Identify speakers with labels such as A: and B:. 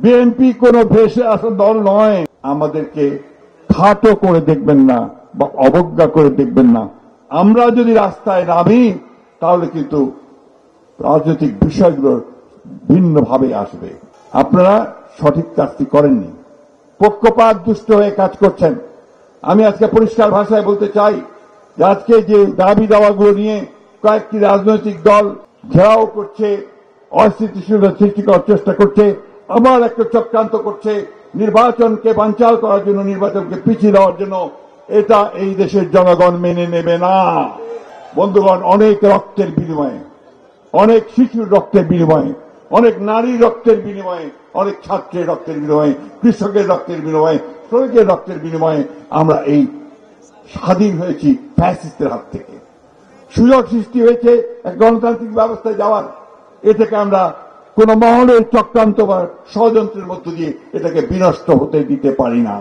A: BNP কোনো ভেসে আসা দল নয়। আমাদেরকে খাটো করে দেখবেন না বা অবজ্ঞা করে দেখবেন না। আমরা যদি রাস্তায় নামি তাহলে কিন্তু রাজনৈতিক বিষয়গুলো ভিন্নভাবে আসবে। আপনারা সঠিক কাজটি করেননি, পক্ষপাত দুষ্ট হয়ে কাজ করছেন। আমি আজকে পরিষ্কার ভাষায় বলতে চাই যে আজকে যে দাবি দাওয়াগুলো নিয়ে কয়েকটি রাজনৈতিক দল ঘেরাও করছে, অস্থিতিশীলতা সৃষ্টি করার চেষ্টা করছে, আবার একটা চক্রান্ত করছে নির্বাচনকে বানচাল করার জন্য, নির্বাচনকে পিছিয়ে দেওয়ার জন্য, এটা এই দেশের জনগণ মেনে নেবে না। বন্ধুগণ, অনেক রক্তের বিনিময়ে, অনেক শিশুর রক্তের বিনিময়ে, অনেক নারীর রক্তের বিনিময়ে, অনেক ছাত্রের রক্তের বিনিময়ে, কৃষকের রক্তের বিনিময়ে, শ্রমিকের রক্তের বিনিময়ে আমরা এই স্বাধীন হয়েছি ফ্যাসিস্টের হাত থেকে। সুযোগ সৃষ্টি হয়েছে এক গণতান্ত্রিক ব্যবস্থায় যাওয়ার। এ থেকে আমরা কোন মহলের চক্রান্ত বা ষড়যন্ত্রের মধ্য দিয়ে এটাকে বিনষ্ট হতে দিতে পারি না।